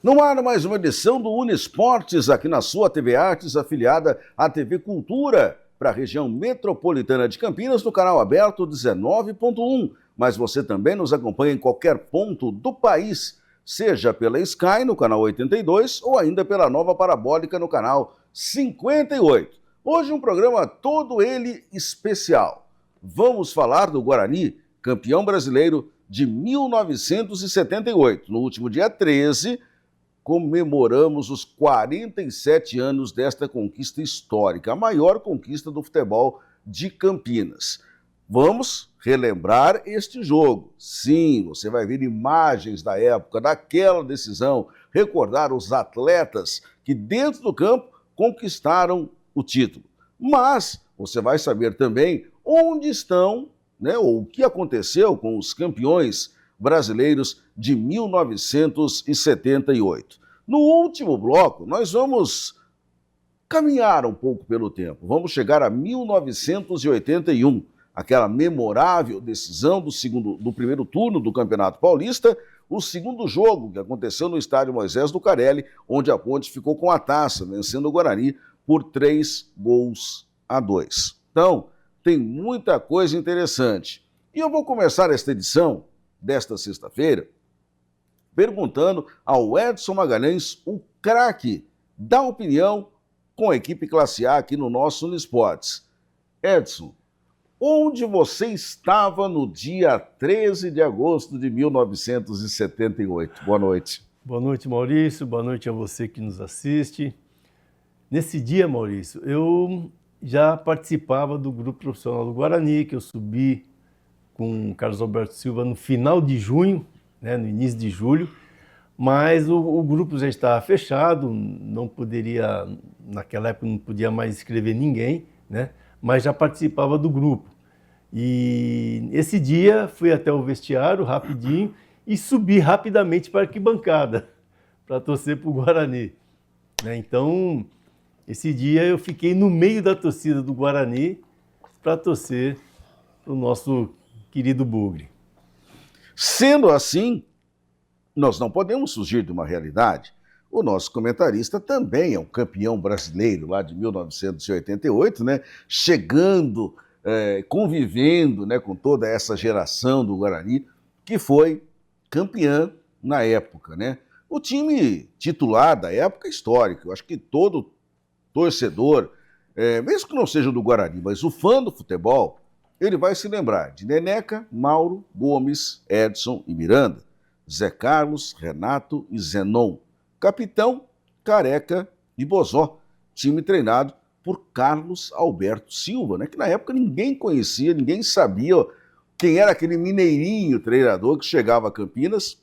No ar, mais uma edição do Unesportes, aqui na sua TV Artes, afiliada à TV Cultura, para a região metropolitana de Campinas, no canal aberto 19.1. Mas você também nos acompanha em qualquer ponto do país, seja pela Sky, no canal 82, ou ainda pela nova parabólica, no canal 58. Hoje um programa todo ele especial. Vamos falar do Guarani, campeão brasileiro de 1978. No último dia 13, comemoramos os 47 anos desta conquista histórica, a maior conquista do futebol de Campinas. Vamos relembrar este jogo. Sim, você vai ver imagens da época, daquela decisão, recordar os atletas que dentro do campo conquistaram o título. Mas você vai saber também onde estão, ou o que aconteceu com os campeões brasileiros de 1978. No último bloco, nós vamos caminhar um pouco pelo tempo. Vamos chegar a 1981, aquela memorável decisão do primeiro turno do Campeonato Paulista, o segundo jogo que aconteceu no estádio Moisés Lucarelli, onde a Ponte ficou com a taça, vencendo o Guarani por 3-2. Então, tem muita coisa interessante. E eu vou começar esta edição desta sexta-feira perguntando ao Edson Magalhães, o craque da opinião com a equipe Classe A aqui no nosso Unesportes. Edson, onde você estava no dia 13 de agosto de 1978? Boa noite. Boa noite, Maurício. Boa noite a você que nos assiste. Nesse dia, Maurício, eu já participava do grupo profissional do Guarani, que eu subi com o Carlos Alberto Silva no final de junho, no início de julho, mas o grupo já estava fechado, não poderia, naquela época não podia mais escrever ninguém, mas já participava do grupo. E esse dia fui até o vestiário rapidinho e subi rapidamente para a arquibancada para torcer para o Guarani. Então, esse dia eu fiquei no meio da torcida do Guarani para torcer para o nosso querido Bugre. Sendo assim, nós não podemos fugir de uma realidade. O nosso comentarista também é um campeão brasileiro lá de 1988, chegando, convivendo com toda essa geração do Guarani, que foi campeã na época. O time titular da época é histórico. Eu acho que todo torcedor, mesmo que não seja do Guarani, mas o fã do futebol, ele vai se lembrar de Neneca, Mauro, Gomes, Edson e Miranda, Zé Carlos, Renato e Zenon, Capitão, Careca e Bozó, time treinado por Carlos Alberto Silva, que na época ninguém conhecia, ninguém sabia quem era aquele mineirinho treinador que chegava a Campinas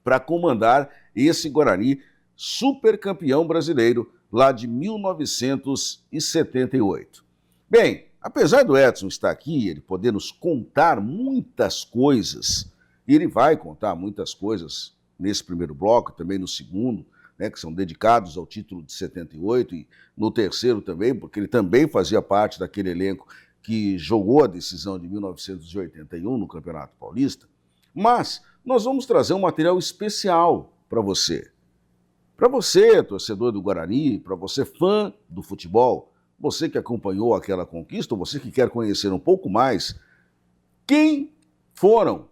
para comandar esse Guarani super campeão brasileiro lá de 1978. Bem, apesar do Edson estar aqui, ele poder nos contar muitas coisas, e ele vai contar muitas coisas nesse primeiro bloco, também no segundo, que são dedicados ao título de 78, e no terceiro também, porque ele também fazia parte daquele elenco que jogou a decisão de 1981 no Campeonato Paulista, mas nós vamos trazer um material especial para você. Para você, torcedor do Guarani, para você, fã do futebol, você que acompanhou aquela conquista, ou você que quer conhecer um pouco mais, quem foram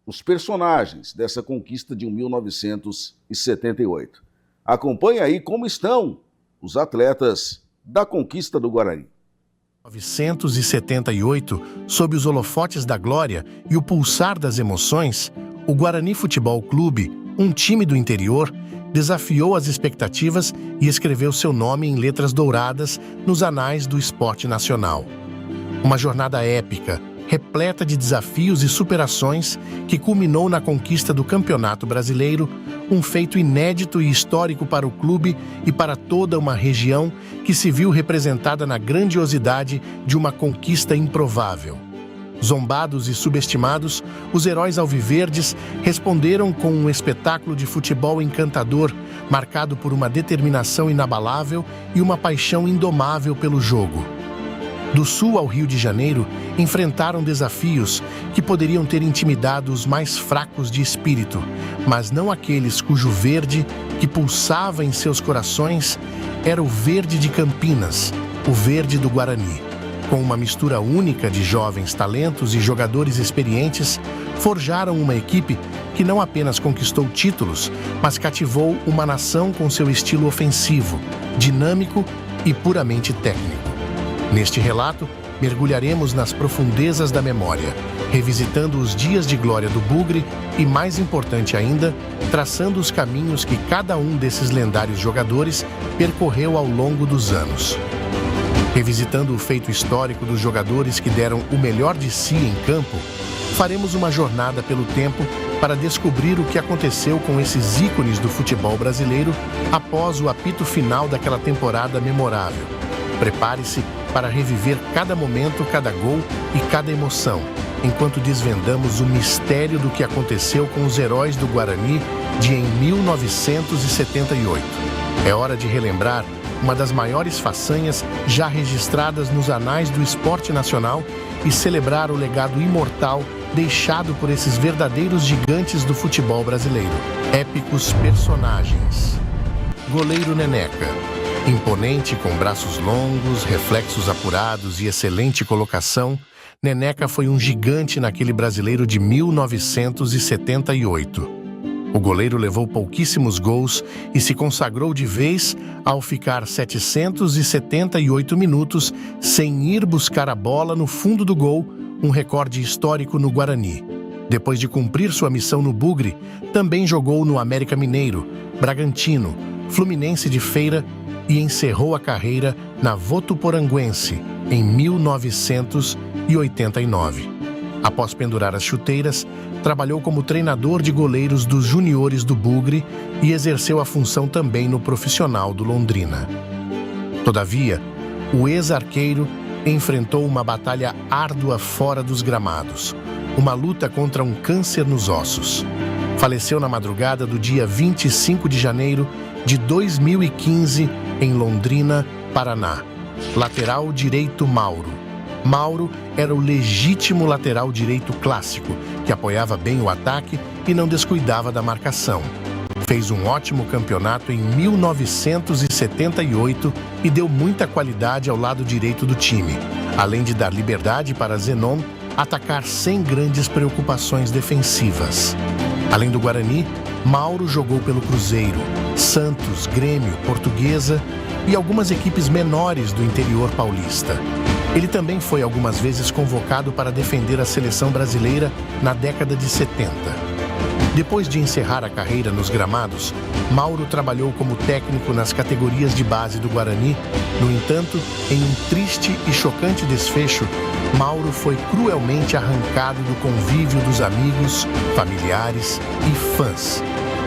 os personagens dessa conquista de 1978? Acompanhe aí como estão os atletas da conquista do Guarani. 1978, sob os holofotes da glória e o pulsar das emoções, o Guarani Futebol Clube, um time do interior, desafiou as expectativas e escreveu seu nome em letras douradas nos anais do esporte nacional. Uma jornada épica, repleta de desafios e superações, que culminou na conquista do Campeonato Brasileiro, um feito inédito e histórico para o clube e para toda uma região que se viu representada na grandiosidade de uma conquista improvável. Zombados e subestimados, os heróis alviverdes responderam com um espetáculo de futebol encantador, marcado por uma determinação inabalável e uma paixão indomável pelo jogo. Do Sul ao Rio de Janeiro, enfrentaram desafios que poderiam ter intimidado os mais fracos de espírito, mas não aqueles cujo verde, que pulsava em seus corações, era o verde de Campinas, o verde do Guarani. Com uma mistura única de jovens talentos e jogadores experientes, forjaram uma equipe que não apenas conquistou títulos, mas cativou uma nação com seu estilo ofensivo, dinâmico e puramente técnico. Neste relato, mergulharemos nas profundezas da memória, revisitando os dias de glória do Bugre e, mais importante ainda, traçando os caminhos que cada um desses lendários jogadores percorreu ao longo dos anos. Revisitando o feito histórico dos jogadores que deram o melhor de si em campo, faremos uma jornada pelo tempo para descobrir o que aconteceu com esses ícones do futebol brasileiro após o apito final daquela temporada memorável. Prepare-se para reviver cada momento, cada gol e cada emoção, enquanto desvendamos o mistério do que aconteceu com os heróis do Guarani de em 1978. É hora de relembrar uma das maiores façanhas já registradas nos anais do esporte nacional e celebrar o legado imortal deixado por esses verdadeiros gigantes do futebol brasileiro. Épicos personagens. Goleiro Neneca. Imponente, com braços longos, reflexos apurados e excelente colocação, Neneca foi um gigante naquele brasileiro de 1978. O goleiro levou pouquíssimos gols e se consagrou de vez ao ficar 778 minutos sem ir buscar a bola no fundo do gol, um recorde histórico no Guarani. Depois de cumprir sua missão no Bugre, também jogou no América Mineiro, Bragantino, Fluminense de Feira e encerrou a carreira na Votuporanguense em 1989. Após pendurar as chuteiras, trabalhou como treinador de goleiros dos juniores do Bugre e exerceu a função também no profissional do Londrina. Todavia, o ex-arqueiro enfrentou uma batalha árdua fora dos gramados, uma luta contra um câncer nos ossos. Faleceu na madrugada do dia 25 de janeiro de 2015 em Londrina, Paraná. Lateral direito Mauro. Mauro era o legítimo lateral direito clássico, que apoiava bem o ataque e não descuidava da marcação. Fez um ótimo campeonato em 1978 e deu muita qualidade ao lado direito do time, além de dar liberdade para Zenon atacar sem grandes preocupações defensivas. Além do Guarani, Mauro jogou pelo Cruzeiro, Santos, Grêmio, Portuguesa e algumas equipes menores do interior paulista. Ele também foi algumas vezes convocado para defender a seleção brasileira na década de 70. Depois de encerrar a carreira nos gramados, Mauro trabalhou como técnico nas categorias de base do Guarani. No entanto, em um triste e chocante desfecho, Mauro foi cruelmente arrancado do convívio dos amigos, familiares e fãs.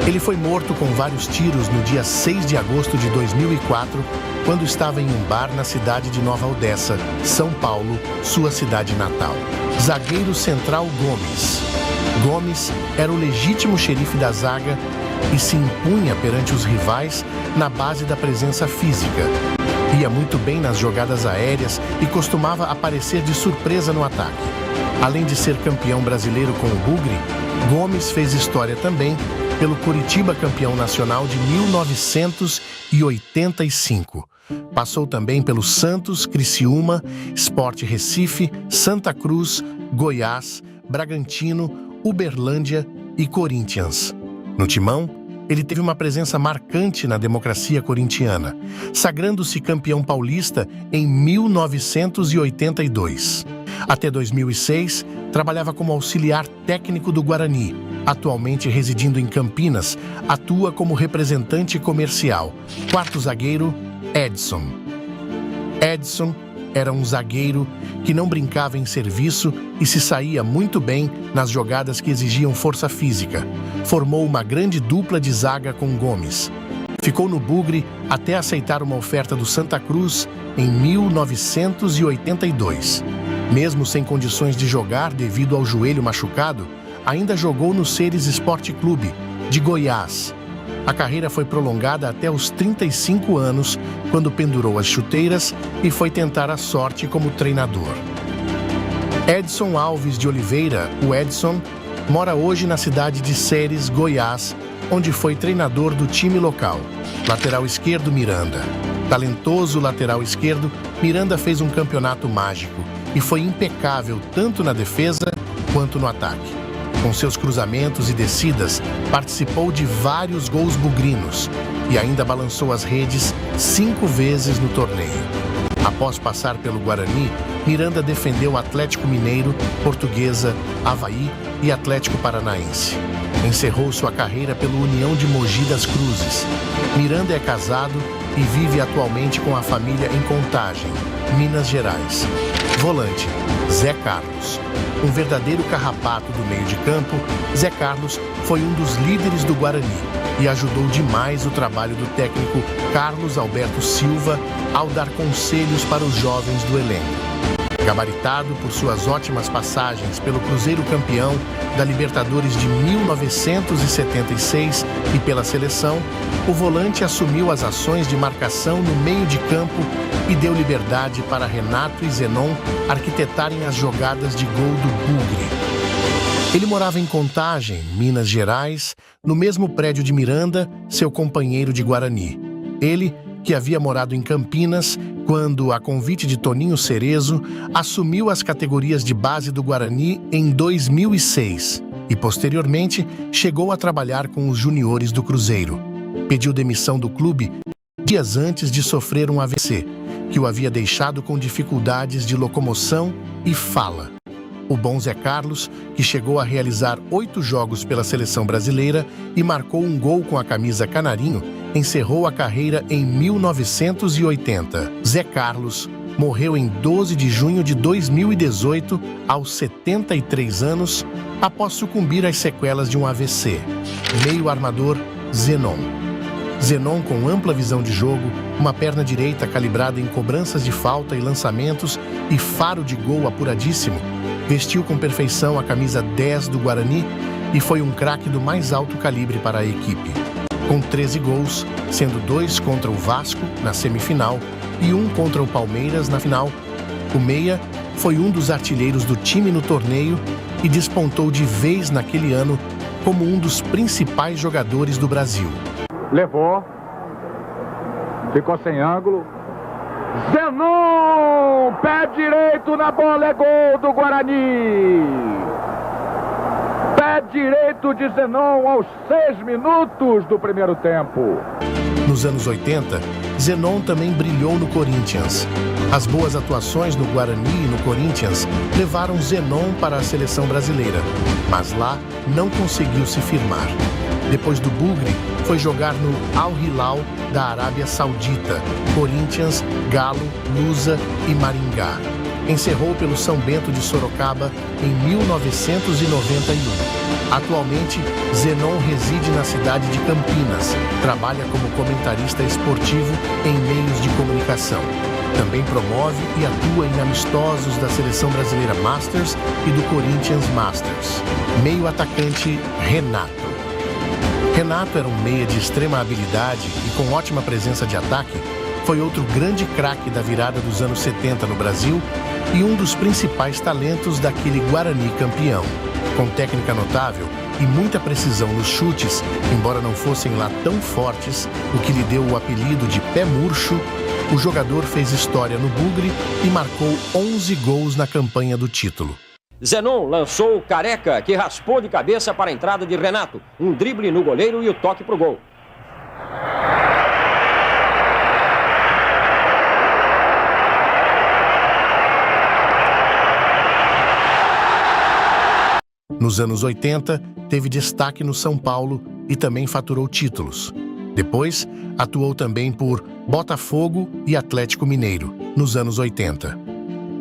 Ele foi morto com vários tiros no dia 6 de agosto de 2004, quando estava em um bar na cidade de Nova Odessa, São Paulo, sua cidade natal. Zagueiro central Gomes. Gomes era o legítimo xerife da zaga e se impunha perante os rivais na base da presença física. Ia muito bem nas jogadas aéreas e costumava aparecer de surpresa no ataque. Além de ser campeão brasileiro com o Bugre, Gomes fez história também pelo Coritiba campeão nacional de 1985. Passou também pelo Santos, Criciúma, Sport Recife, Santa Cruz, Goiás, Bragantino, Uberlândia e Corinthians. No timão, ele teve uma presença marcante na democracia corintiana, sagrando-se campeão paulista em 1982. Até 2006, trabalhava como auxiliar técnico do Guarani. Atualmente residindo em Campinas, atua como representante comercial. Quarto zagueiro, Edson. Edson era um zagueiro que não brincava em serviço e se saía muito bem nas jogadas que exigiam força física. Formou uma grande dupla de zaga com Gomes. Ficou no Bugre até aceitar uma oferta do Santa Cruz em 1982. Mesmo sem condições de jogar devido ao joelho machucado, ainda jogou no Ceres Esporte Clube, de Goiás. A carreira foi prolongada até os 35 anos, quando pendurou as chuteiras e foi tentar a sorte como treinador. Edson Alves de Oliveira, o Edson, mora hoje na cidade de Ceres, Goiás, onde foi treinador do time local. Lateral esquerdo, Miranda. Talentoso lateral esquerdo, Miranda fez um campeonato mágico e foi impecável tanto na defesa quanto no ataque. Com seus cruzamentos e descidas, participou de vários gols bugrinos e ainda balançou as redes 5 vezes no torneio. Após passar pelo Guarani, Miranda defendeu Atlético Mineiro, Portuguesa, Avaí e Atlético Paranaense. Encerrou sua carreira pelo União de Mogi das Cruzes. Miranda é casado e vive atualmente com a família em Contagem, Minas Gerais. Volante, Zé Carlos. Um verdadeiro carrapato do meio de campo, Zé Carlos foi um dos líderes do Guarani e ajudou demais o trabalho do técnico Carlos Alberto Silva ao dar conselhos para os jovens do elenco. Gabaritado por suas ótimas passagens pelo Cruzeiro campeão da Libertadores de 1976 e pela seleção, o volante assumiu as ações de marcação no meio de campo e deu liberdade para Renato e Zenon arquitetarem as jogadas de gol do Bugre. Ele morava em Contagem, Minas Gerais, no mesmo prédio de Miranda, seu companheiro de Guarani. Ele, que havia morado em Campinas, quando, a convite de Toninho Cerezo, assumiu as categorias de base do Guarani em 2006 e, posteriormente, chegou a trabalhar com os juniores do Cruzeiro. Pediu demissão do clube dias antes de sofrer um AVC, que o havia deixado com dificuldades de locomoção e fala. O bom Zé Carlos, que chegou a realizar 8 jogos pela seleção brasileira e marcou um gol com a camisa canarinho, encerrou a carreira em 1980. Zé Carlos morreu em 12 de junho de 2018, aos 73 anos, após sucumbir às sequelas de um AVC. Meio armador, Zenon. Zenon, com ampla visão de jogo, uma perna direita calibrada em cobranças de falta e lançamentos e faro de gol apuradíssimo, vestiu com perfeição a camisa 10 do Guarani e foi um craque do mais alto calibre para a equipe. Com 13 gols, sendo 2 contra o Vasco, na semifinal, e 1 contra o Palmeiras, na final, o meia foi um dos artilheiros do time no torneio e despontou de vez naquele ano como um dos principais jogadores do Brasil. Levou, ficou sem ângulo. Zenon, pé direito na bola, é gol do Guarani. Pé direito de Zenon aos 6 minutos do primeiro tempo. Nos anos 80, Zenon também brilhou no Corinthians. As boas atuações no Guarani e no Corinthians levaram Zenon para a seleção brasileira, mas lá não conseguiu se firmar. Depois do Bugre, foi jogar no Al Hilal da Arábia Saudita, Corinthians, Galo, Lusa e Maringá. Encerrou pelo São Bento de Sorocaba em 1991. Atualmente, Zenon reside na cidade de Campinas, trabalha como comentarista esportivo em meios de comunicação. Também promove e atua em amistosos da Seleção Brasileira Masters e do Corinthians Masters. Meio atacante, Renato. Renato era um meia de extrema habilidade e com ótima presença de ataque, foi outro grande craque da virada dos anos 70 no Brasil e um dos principais talentos daquele Guarani campeão. Com técnica notável e muita precisão nos chutes, embora não fossem lá tão fortes, o que lhe deu o apelido de pé murcho, o jogador fez história no Bugre e marcou 11 gols na campanha do título. Zenon lançou o Careca, que raspou de cabeça para a entrada de Renato. Um drible no goleiro e o toque para o gol. Nos anos 80, teve destaque no São Paulo e também faturou títulos. Depois, atuou também por Botafogo e Atlético Mineiro, nos anos 80.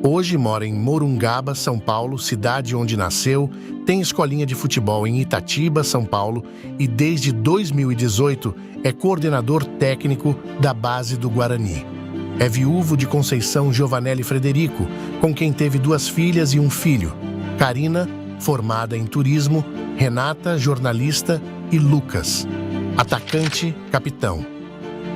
Hoje mora em Morungaba, São Paulo, cidade onde nasceu, tem escolinha de futebol em Itatiba, São Paulo, e desde 2018 é coordenador técnico da base do Guarani. É viúvo de Conceição Giovanelli Frederico, com quem teve 2 filhas e um filho, Karina, formada em turismo, Renata, jornalista, e Lucas. Atacante, Capitão.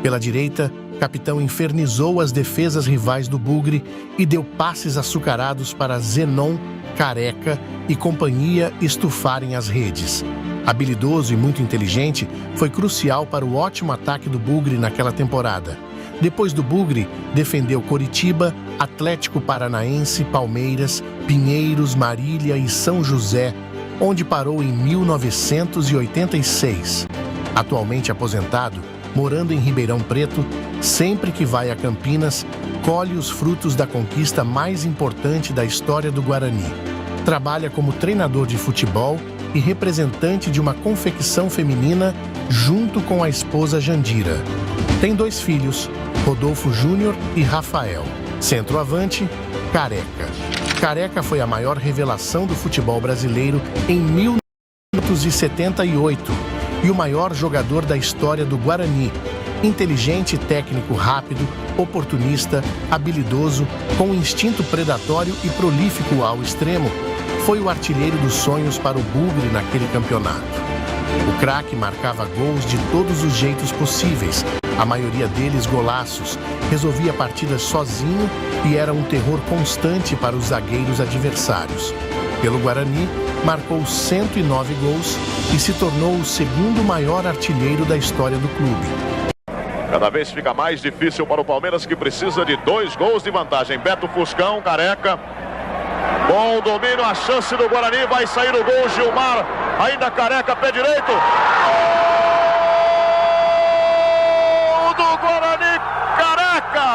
Pela direita, Capitão infernizou as defesas rivais do Bugre e deu passes açucarados para Zenon, Careca e companhia estufarem as redes. Habilidoso e muito inteligente, foi crucial para o ótimo ataque do Bugre naquela temporada. Depois do Bugre, defendeu Coritiba, Atlético Paranaense, Palmeiras, Pinheiros, Marília e São José, onde parou em 1986. Atualmente aposentado, morando em Ribeirão Preto, sempre que vai a Campinas, colhe os frutos da conquista mais importante da história do Guarani. Trabalha como treinador de futebol e representante de uma confecção feminina junto com a esposa Jandira. Tem 2 filhos, Rodolfo Júnior e Rafael. Centroavante, Careca. Careca foi a maior revelação do futebol brasileiro em 1978 e o maior jogador da história do Guarani. Inteligente, técnico rápido, oportunista, habilidoso, com instinto predatório e prolífico ao extremo, foi o artilheiro dos sonhos para o Bugre naquele campeonato. O craque marcava gols de todos os jeitos possíveis, a maioria deles golaços, resolvia partidas sozinho e era um terror constante para os zagueiros adversários. Pelo Guarani, marcou 109 gols e se tornou o segundo maior artilheiro da história do clube. Cada vez fica mais difícil para o Palmeiras, que precisa de 2 gols de vantagem. Beto Fuscão, Careca. Bom domínio, a chance do Guarani, vai sair o gol, Gilmar, ainda Careca, pé direito. Gol do Guarani, Careca!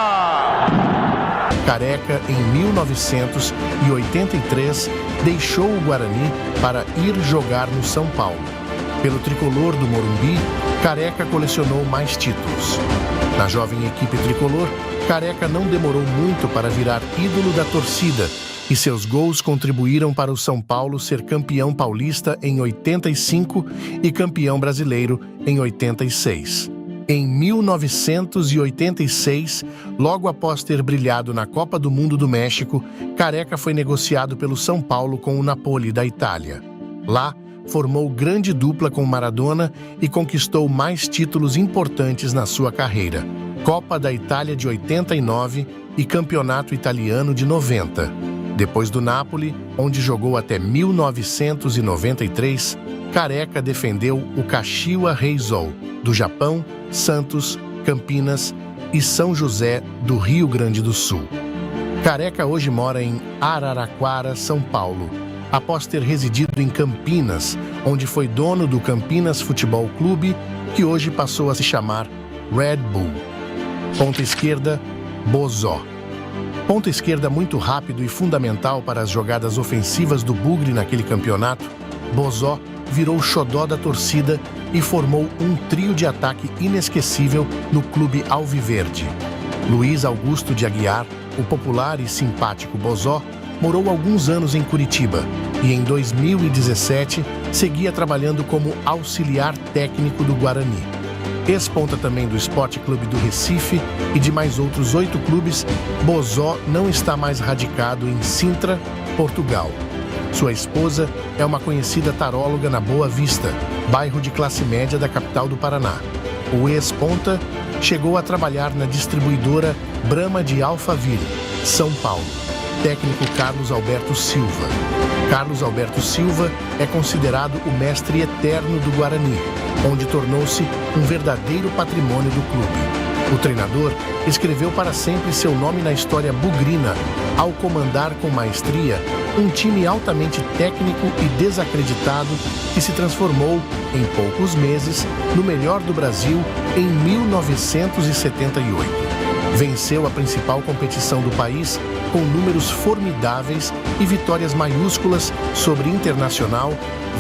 Careca, em 1983, deixou o Guarani para ir jogar no São Paulo. Pelo tricolor do Morumbi, Careca colecionou mais títulos. Na jovem equipe tricolor, Careca não demorou muito para virar ídolo da torcida e seus gols contribuíram para o São Paulo ser campeão paulista em 85 e campeão brasileiro em 86. Em 1986, logo após ter brilhado na Copa do Mundo do México, Careca foi negociado pelo São Paulo com o Napoli da Itália. Lá, formou grande dupla com Maradona e conquistou mais títulos importantes na sua carreira: Copa da Itália de 89 e Campeonato Italiano de 90. Depois do Napoli, onde jogou até 1993, Careca defendeu o Kashiwa Reysol, do Japão, Santos, Campinas e São José, do Rio Grande do Sul. Careca hoje mora em Araraquara, São Paulo, após ter residido em Campinas, onde foi dono do Campinas Futebol Clube, que hoje passou a se chamar Red Bull. Ponta esquerda, Bozó. Ponta esquerda muito rápido e fundamental para as jogadas ofensivas do Bugre naquele campeonato, Bozó virou o xodó da torcida e formou um trio de ataque inesquecível no clube alviverde. Luiz Augusto de Aguiar, o popular e simpático Bozó, morou alguns anos em Curitiba e em 2017 seguia trabalhando como auxiliar técnico do Guarani. Ex-ponta também do Sport Clube do Recife e de mais outros 8 clubes, Bozó não está mais radicado em Sintra, Portugal. Sua esposa é uma conhecida taróloga na Boa Vista, bairro de classe média da capital do Paraná. O ex-ponta chegou a trabalhar na distribuidora Brahma de Alphaville, São Paulo. Técnico Carlos Alberto Silva. Carlos Alberto Silva é considerado o mestre eterno do Guarani, onde tornou-se um verdadeiro patrimônio do clube. O treinador escreveu para sempre seu nome na história bugrina, ao comandar com maestria um time altamente técnico e desacreditado que se transformou, em poucos meses, no melhor do Brasil em 1978. Venceu a principal competição do país com números formidáveis e vitórias maiúsculas sobre Internacional,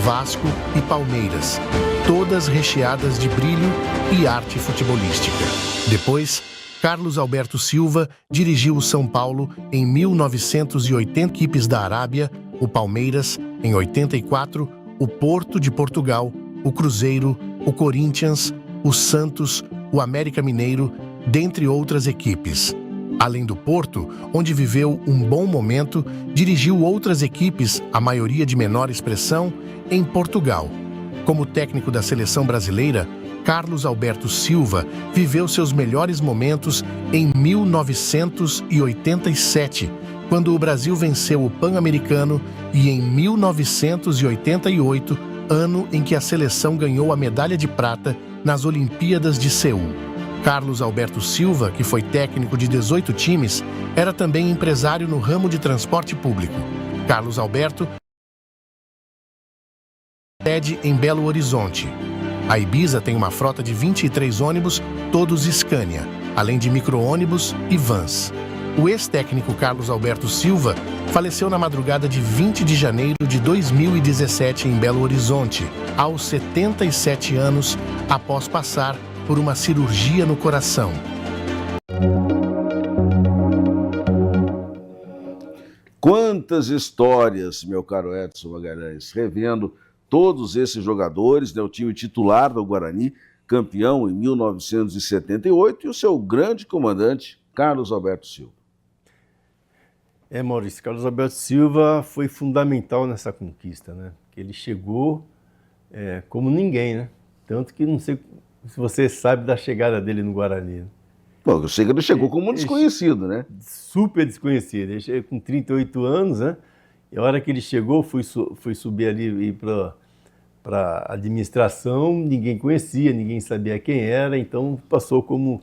Vasco e Palmeiras, todas recheadas de brilho e arte futebolística. Depois, Carlos Alberto Silva dirigiu o São Paulo em 1980, equipes da Arábia, o Palmeiras em 84, o Porto de Portugal, o Cruzeiro, o Corinthians, o Santos, o América Mineiro, dentre outras equipes. Além do Porto, onde viveu um bom momento, dirigiu outras equipes, a maioria de menor expressão, em Portugal. Como técnico da seleção brasileira, Carlos Alberto Silva viveu seus melhores momentos em 1987, quando o Brasil venceu o Pan-Americano, e em 1988, ano em que a seleção ganhou a medalha de prata nas Olimpíadas de Seul. Carlos Alberto Silva, que foi técnico de 18 times, era também empresário no ramo de transporte público. Carlos Alberto sede em Belo Horizonte. A Ibiza tem uma frota de 23 ônibus, todos Scania, além de micro-ônibus e vans. O ex-técnico Carlos Alberto Silva faleceu na madrugada de 20 de janeiro de 2017 em Belo Horizonte, aos 77 anos, após passar por uma cirurgia no coração. Quantas histórias, meu caro Edson Magalhães, revendo todos esses jogadores, né, o time titular do Guarani, campeão em 1978, e o seu grande comandante, Carlos Alberto Silva. Maurício, Carlos Alberto Silva foi fundamental nessa conquista, né? Que ele chegou como ninguém, né? Tanto que não sei se você sabe da chegada dele no Guarani. Né? Bom, eu sei que ele chegou como um desconhecido, né? Super desconhecido. Ele chegou com 38 anos, né? E a hora que ele chegou, fui subir ali e ir para a administração, ninguém conhecia, ninguém sabia quem era, então passou como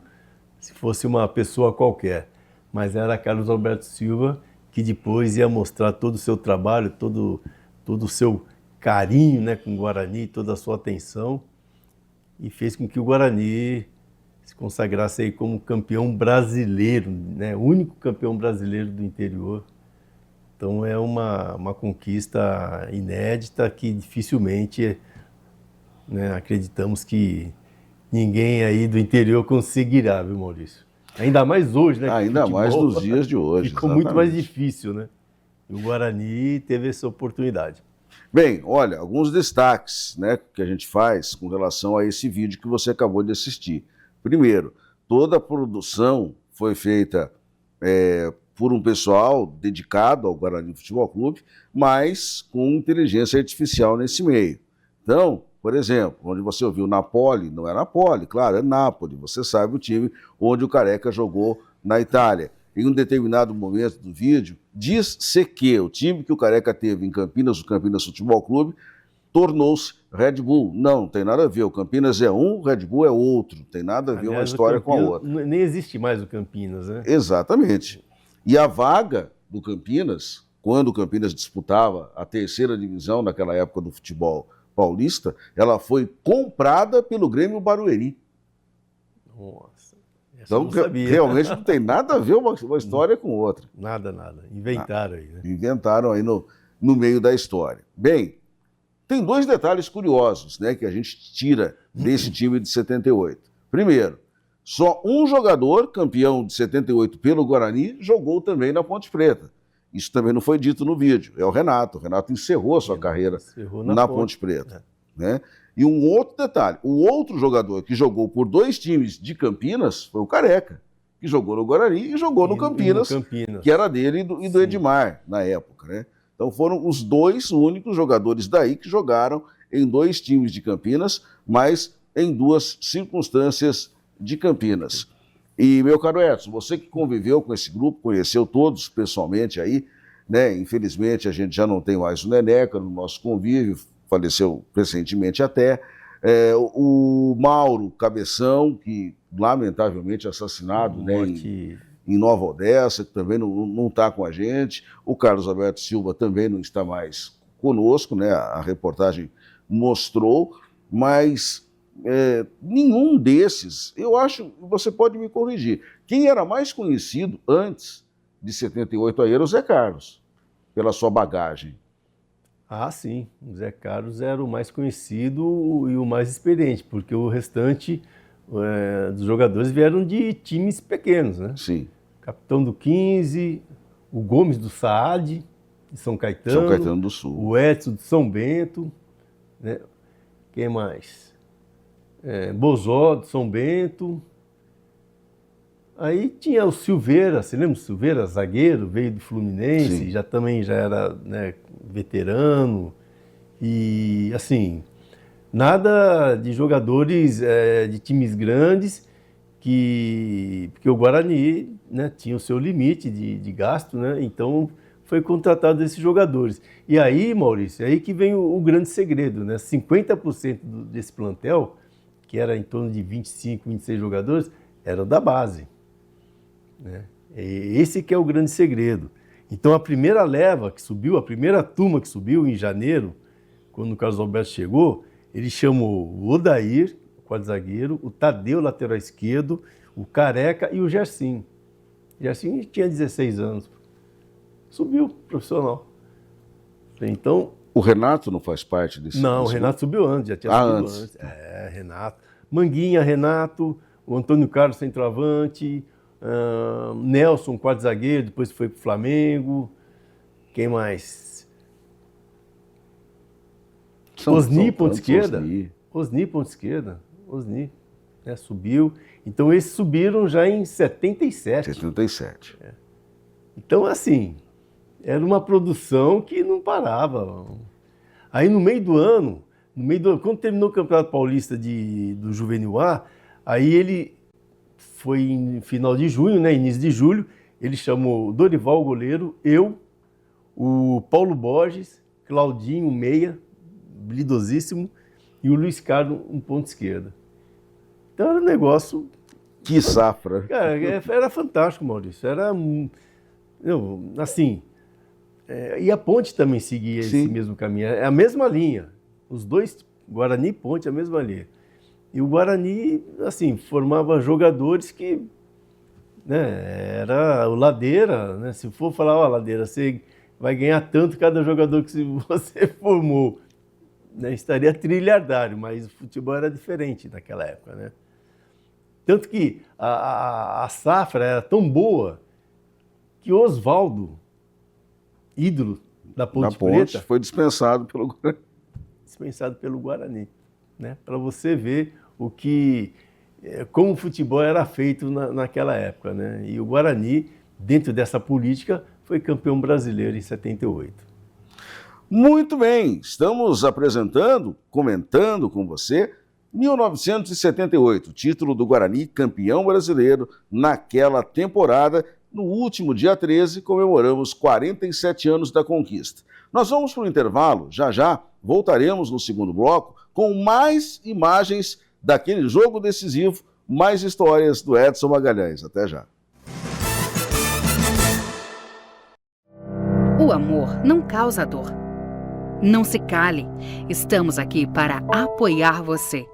se fosse uma pessoa qualquer. Mas era Carlos Alberto Silva, que depois ia mostrar todo o seu trabalho, todo o seu carinho, né, com o Guarani, toda a sua atenção, e fez com que o Guarani se consagrasse aí como campeão brasileiro, né, o único campeão brasileiro do interior. Então é uma conquista inédita que dificilmente, né, acreditamos que ninguém aí do interior conseguirá, viu, Maurício? Ainda mais hoje, né? Ainda futebol, mais nos dias de hoje. Ficou muito mais difícil, né? E o Guarani teve essa oportunidade. Bem, olha, alguns destaques, né, que a gente faz com relação a esse vídeo que você acabou de assistir. Primeiro, toda a produção foi feita por um pessoal dedicado ao Guarani Futebol Clube, mas com inteligência artificial nesse meio. Então, por exemplo, onde você ouviu Napoli, não é Napoli, claro, é Napoli. Você sabe o time onde o Careca jogou na Itália. Em um determinado momento do vídeo, diz-se que o time que o Careca teve em Campinas, o Campinas Futebol Clube, tornou-se Red Bull. Não tem nada a ver. O Campinas é um, o Red Bull é outro. Tem nada a ver uma história com a outra. Nem existe mais o Campinas, né? Exatamente. E a vaga do Campinas, quando o Campinas disputava a terceira divisão naquela época do futebol paulista, ela foi comprada pelo Grêmio Barueri. Nossa. Então, realmente não tem nada a ver uma história com outra. Nada. Inventaram aí, né? Inventaram aí no meio da história. Bem, tem dois detalhes curiosos, né, que a gente tira desse time de 78. Primeiro, só um jogador, campeão de 78 pelo Guarani, jogou também na Ponte Preta. Isso também não foi dito no vídeo. É o Renato. O Renato encerrou a sua carreira na Ponte Preta. Né? E um outro detalhe, o outro jogador que jogou por dois times de Campinas foi o Careca, que jogou no Guarani e jogou no Campinas, que era dele e do Edmar, na época. Né? Então foram os dois únicos jogadores daí que jogaram em dois times de Campinas, mas em duas circunstâncias de Campinas. E, meu caro Edson, você que conviveu com esse grupo, conheceu todos pessoalmente aí, né? Infelizmente a gente já não tem mais o Neneca no nosso convívio, faleceu recentemente até. O Mauro Cabeção, que lamentavelmente assassinado, né, em Nova Odessa, que também não está com a gente. O Carlos Alberto Silva também não está mais conosco, né? A reportagem mostrou, mas nenhum desses, eu acho, você pode me corrigir, quem era mais conhecido antes de 78 aí era o Zé Carlos, pela sua bagagem. Ah, sim, o Zé Carlos era o mais conhecido e o mais experiente, porque o restante dos jogadores vieram de times pequenos, né? Sim. Capitão do 15, o Gomes do Saad, de São Caetano. São Caetano do Sul. O Edson de São Bento, né? Quem mais? Bozó de São Bento. Aí tinha o Silveira, você lembra do Silveira, zagueiro, veio do Fluminense, já era, né, veterano. E assim, Nada de jogadores de times grandes, porque o Guarani, né, tinha o seu limite de gasto, né? Então foi contratado esses jogadores. E aí, Maurício, é aí que vem o grande segredo, né? 50% desse plantel, que era em torno de 25, 26 jogadores, eram da base, né? Esse que é o grande segredo. Então a primeira leva que subiu, a primeira turma que subiu em janeiro, quando o Carlos Alberto chegou, ele chamou o Odair, o quarto zagueiro, o Tadeu, lateral esquerdo, o Careca e o Gersim. O Gersim tinha 16 anos. Subiu, profissional. Então... O Renato não faz parte desse... Não, o Renato subiu antes, já tinha subido antes. Renato. Manguinha, Renato, o Antônio Carlos, centroavante, Nelson, quarto zagueiro, depois foi pro Flamengo. Quem mais? Osni, ponta esquerda. Osni, ponta esquerda. Osni, né, subiu. Então esses subiram já em 77. 77. Então, assim, era uma produção que não parava. Aí no meio do ano, quando terminou o Campeonato Paulista do Juvenil A, aí ele foi em final de junho, né, início de julho, ele chamou o Dorival, o goleiro, eu, o Paulo Borges, Claudinho, meia, habilidosíssimo, e o Luiz Carlos, um ponto esquerda. Então era um negócio... Que safra! Cara, era fantástico, Maurício. Era, assim... e a Ponte também seguia esse mesmo caminho. É a mesma linha. Os dois, Guarani e Ponte, a mesma linha. E o Guarani, assim, formava jogadores que... né, era o Ladeira, né? Se for falar, Ladeira, você vai ganhar tanto cada jogador que você formou. Né? Estaria trilhardário, mas o futebol era diferente naquela época, né? Tanto que a safra era tão boa que Oswaldo, ídolo da Ponte Preta, foi dispensado pelo Guarani, né? Para você ver como o futebol era feito naquela época, né? E o Guarani, dentro dessa política, foi campeão brasileiro em 78. Muito bem, estamos comentando com você 1978, título do Guarani campeão brasileiro naquela temporada. No último dia 13, comemoramos 47 anos da conquista. Nós vamos para o intervalo, já voltaremos no segundo bloco com mais imagens daquele jogo decisivo, mais histórias do Edson Magalhães. Até já. O amor não causa dor. Não se cale, estamos aqui para apoiar você.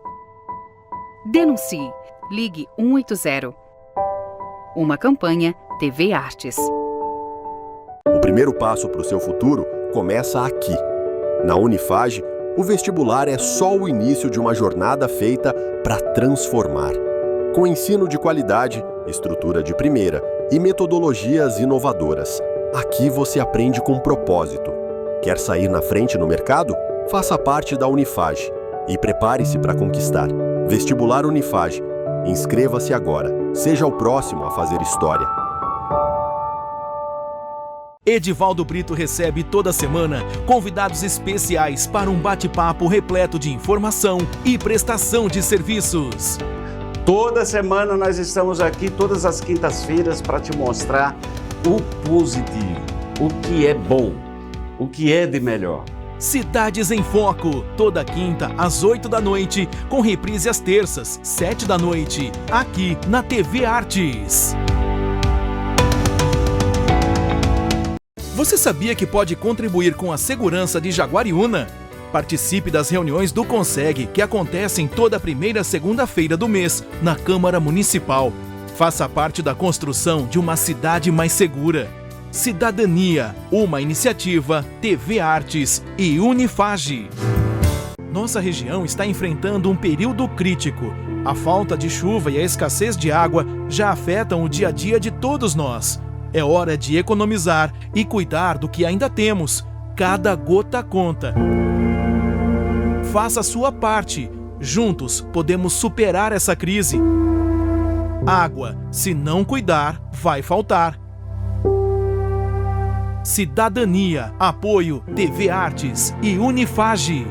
Denuncie, ligue 180. Uma campanha TV Artes. O primeiro passo para o seu futuro começa aqui. Na Unifage, o vestibular é só o início de uma jornada feita para transformar. Com ensino de qualidade, estrutura de primeira e metodologias inovadoras. Aqui você aprende com propósito. Quer sair na frente no mercado? Faça parte da Unifage e prepare-se para conquistar. Vestibular Unifage. Inscreva-se agora. Seja o próximo a fazer história. Edivaldo Brito recebe toda semana convidados especiais para um bate-papo repleto de informação e prestação de serviços. Toda semana nós estamos aqui, todas as quintas-feiras, para te mostrar o positivo, o que é bom, o que é de melhor. Cidades em Foco, toda quinta às 8 da noite, com reprise às terças, 7 da noite, aqui na TV Artes. Você sabia que pode contribuir com a segurança de Jaguariúna? Participe das reuniões do Conseg, que acontecem toda primeira segunda-feira do mês, na Câmara Municipal. Faça parte da construção de uma cidade mais segura. Cidadania, uma iniciativa, TV Artes e Unifage. Nossa região está enfrentando um período crítico. A falta de chuva e a escassez de água já afetam o dia a dia de todos nós. É hora de economizar e cuidar do que ainda temos. Cada gota conta. Faça a sua parte. Juntos podemos superar essa crise. Água, se não cuidar, vai faltar. Cidadania, apoio, TV Artes e Unifage.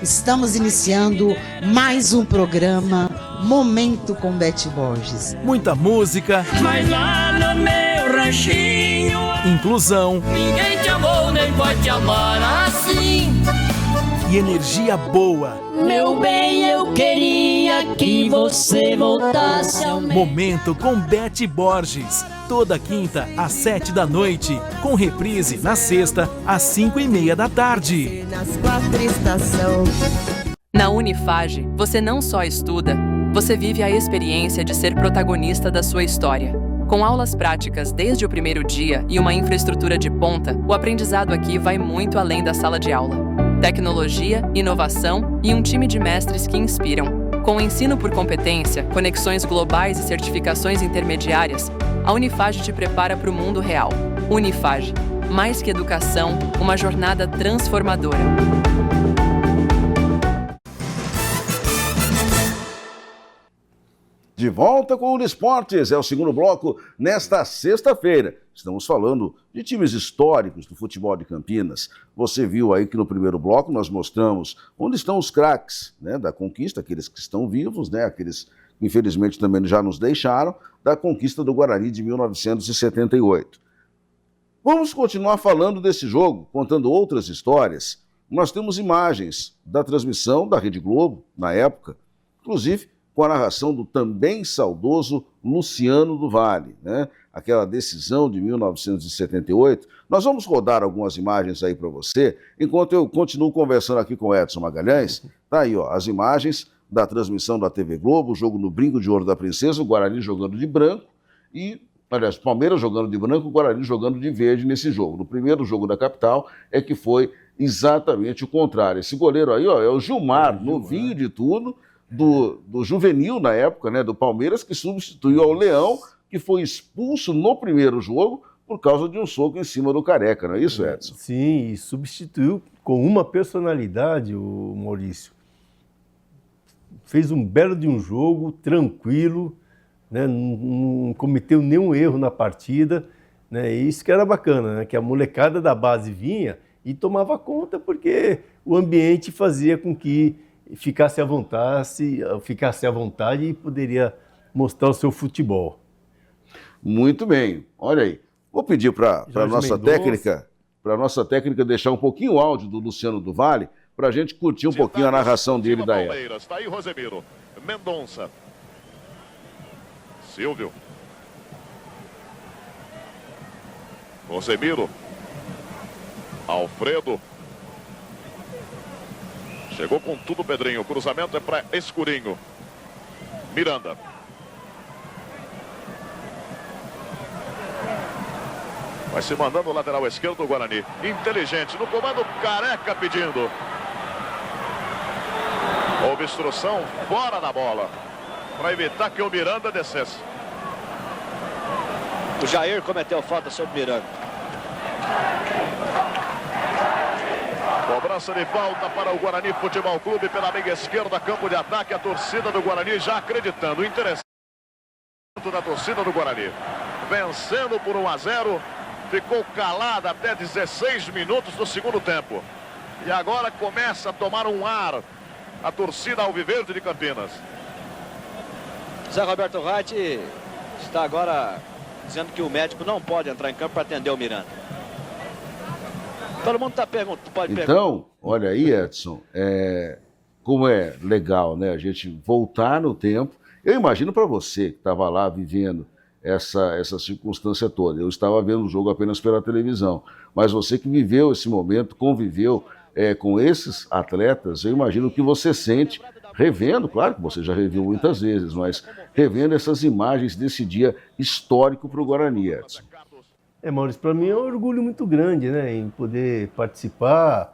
Estamos iniciando mais um programa Momento com Beth Borges. Muita música. Mas lá no meu ranchinho, inclusão. Ninguém te amou, nem pode te amar assim. E energia boa. Meu bem, eu queria que você voltasse ao meu. Momento com Beth Borges. Toda quinta às 7 da noite, com reprise na sexta às 5:30 da tarde. Nas 4 estações. Na Unifage, você não só estuda, você vive a experiência de ser protagonista da sua história. Com aulas práticas desde o primeiro dia e uma infraestrutura de ponta, o aprendizado aqui vai muito além da sala de aula. Tecnologia, inovação e um time de mestres que inspiram. Com ensino por competência, conexões globais e certificações intermediárias, a Unifage te prepara para o mundo real. Unifage, mais que educação, uma jornada transformadora. De volta com o Uniesportes, é o segundo bloco nesta sexta-feira. Estamos falando de times históricos do futebol de Campinas. Você viu aí que no primeiro bloco nós mostramos onde estão os craques, né, da conquista, aqueles que estão vivos, né, aqueles que infelizmente também já nos deixaram, da conquista do Guarani de 1978. Vamos continuar falando desse jogo, contando outras histórias. Nós temos imagens da transmissão da Rede Globo, na época, inclusive com a narração do também saudoso Luciano do Vale, né? Aquela decisão de 1978. Nós vamos rodar algumas imagens aí para você, enquanto eu continuo conversando aqui com o Edson Magalhães. Tá aí, ó, as imagens da transmissão da TV Globo, o jogo no Brinco de Ouro da Princesa, o Guarani jogando de branco e, aliás, Palmeiras jogando de branco, o Guarani jogando de verde nesse jogo. No primeiro jogo da capital é que foi exatamente o contrário. Esse goleiro aí, ó, é o Gilmar, novinho de tudo, do juvenil na época, né, do Palmeiras, que substituiu ao Leão, que foi expulso no primeiro jogo por causa de um soco em cima do Careca, não é isso, Edson? Sim, e substituiu com uma personalidade o Maurício. Fez um belo de um jogo, tranquilo, né, não cometeu nenhum erro na partida, né, e isso que era bacana, né, que a molecada da base vinha e tomava conta porque o ambiente fazia com que ficasse à vontade e poderia mostrar o seu futebol. Muito bem, olha aí. Vou pedir para a nossa técnica deixar um pouquinho o áudio do Luciano do Vale, para a gente curtir um pouquinho a narração dele da época. Está aí Rosemiro, Mendonça, Silvio, Rosemiro, Alfredo. Chegou com tudo Pedrinho, o cruzamento é para Escurinho. Miranda. Vai se mandando o lateral esquerdo do Guarani. Inteligente, no comando Careca pedindo. Obstrução fora da bola, para evitar que o Miranda descesse. O Jair cometeu falta sobre o Miranda. Cobrança de falta para o Guarani Futebol Clube pela meia esquerda, campo de ataque. A torcida do Guarani já acreditando. Interessante da torcida do Guarani. Vencendo por 1-0. Ficou calada até 16 minutos do segundo tempo. E agora começa a tomar um ar a torcida alviverde de Campinas. Zé Roberto Wright está agora dizendo que o médico não pode entrar em campo para atender o Miranda. Todo mundo está perguntando, pode perguntar. Então, olha aí, Edson, como é legal, né, a gente voltar no tempo. Eu imagino para você que estava lá vivendo essa circunstância toda. Eu estava vendo o jogo apenas pela televisão, mas você que viveu esse momento, conviveu com esses atletas, eu imagino que você sente revendo, claro que você já reviu muitas vezes, mas revendo essas imagens desse dia histórico para o Guarani, Edson. Maurício, para mim é um orgulho muito grande, né, em poder participar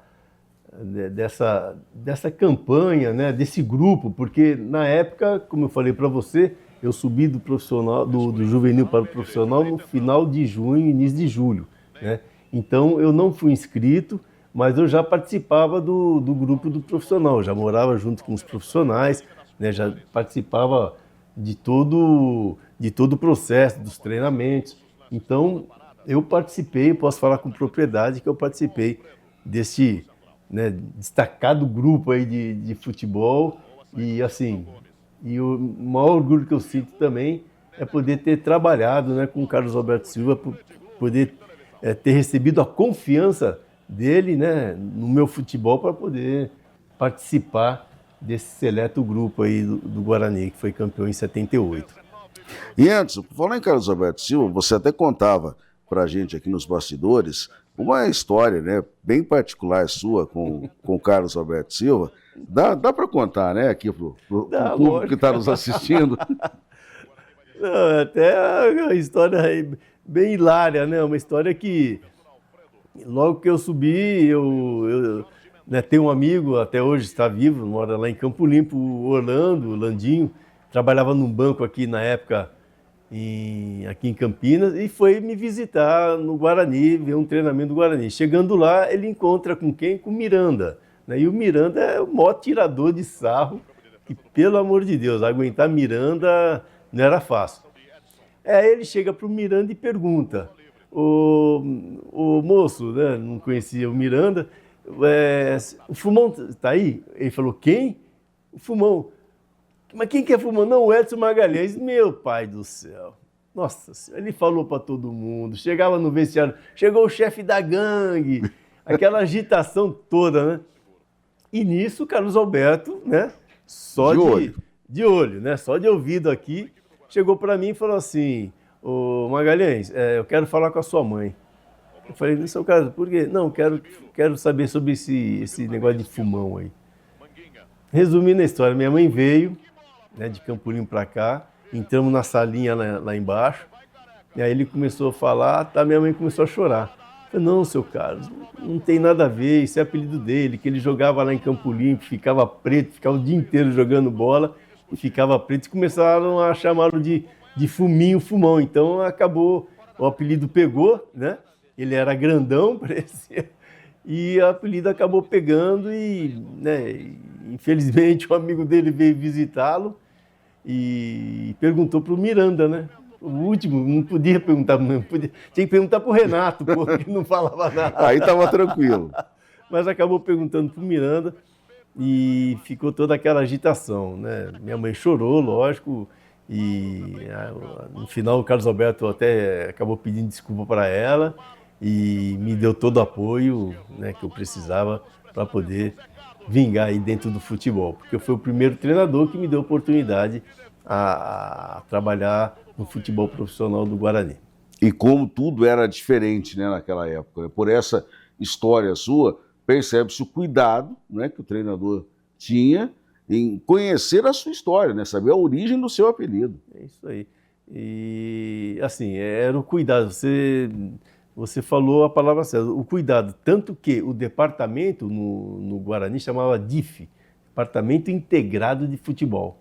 dessa campanha, né, desse grupo, porque na época, como eu falei para você, eu subi do profissional, do juvenil para o profissional no final de junho, início de julho, né? Então eu não fui inscrito, mas eu já participava do grupo do profissional, já morava junto com os profissionais, né, já participava de todo o processo, dos treinamentos. Então eu participei, posso falar com propriedade que eu participei desse né, destacado grupo aí de futebol. E assim, o maior orgulho que eu sinto também é poder ter trabalhado, né, com o Carlos Alberto Silva, poder ter recebido a confiança dele, né, no meu futebol para poder participar desse seleto grupo aí do Guarani, que foi campeão em 78. E antes, por falar em Carlos Alberto Silva, você até contava para a gente aqui nos bastidores uma história, né, bem particular sua com o Carlos Alberto Silva. Dá para contar, né, aqui pro público que está nos assistindo? Não, até uma história bem hilária, né? Uma história que logo que eu subi, eu né, tenho um amigo, até hoje está vivo, mora lá em Campo Limpo, o Landinho, trabalhava num banco aqui na época, aqui em Campinas, e foi me visitar no Guarani, ver um treinamento do Guarani. Chegando lá, ele encontra com quem? Com o Miranda. Né? E o Miranda é o maior tirador de sarro, que, pelo amor de Deus, aguentar Miranda não era fácil. Aí ele chega para o Miranda e pergunta, o moço, né, não conhecia o Miranda, o Fumão está aí? Ele falou, quem? O Fumão. Mas quem que é Fumão? Não, o Edson Magalhães. Meu pai do céu. Nossa Senhora, ele falou para todo mundo. Chegava no vestiário, chegou o chefe da gangue. Aquela agitação toda, né? E nisso, o Carlos Alberto, né? Só de olho, né? Só de ouvido aqui, chegou para mim e falou assim, ô Magalhães, eu quero falar com a sua mãe. Eu falei, no seu caso, por quê? Não, quero saber sobre esse negócio de Fumão aí. Resumindo a história, minha mãe veio, né, de Campo Limpo para cá, entramos na salinha lá embaixo, e aí ele começou a falar, minha mãe começou a chorar. Eu falei, não, seu Carlos, não tem nada a ver, isso é apelido dele, que ele jogava lá em Campo Limpo, ficava preto, ficava o dia inteiro jogando bola, e ficava preto, e começaram a chamá-lo de Fuminho, Fumão. Então acabou, o apelido pegou, né? Ele era grandão, parecia, e o apelido acabou pegando e, né, infelizmente, um amigo dele veio visitá-lo e perguntou para o Miranda, né? O último, não podia perguntar, tinha que perguntar para o Renato, porque não falava nada. Aí estava tranquilo. Mas acabou perguntando para o Miranda e ficou toda aquela agitação, né? Minha mãe chorou, lógico, e no final o Carlos Alberto até acabou pedindo desculpa para ela e me deu todo o apoio, né, que eu precisava para poder vingar aí dentro do futebol, porque eu fui o primeiro treinador que me deu oportunidade a trabalhar no futebol profissional do Guarani. E como tudo era diferente, né, naquela época, por essa história sua, percebe-se o cuidado, né, que o treinador tinha em conhecer a sua história, né, saber a origem do seu apelido. É isso aí. E assim, era o cuidado. Você falou a palavra certa, o cuidado. Tanto que o departamento no Guarani chamava DIF, Departamento Integrado de Futebol.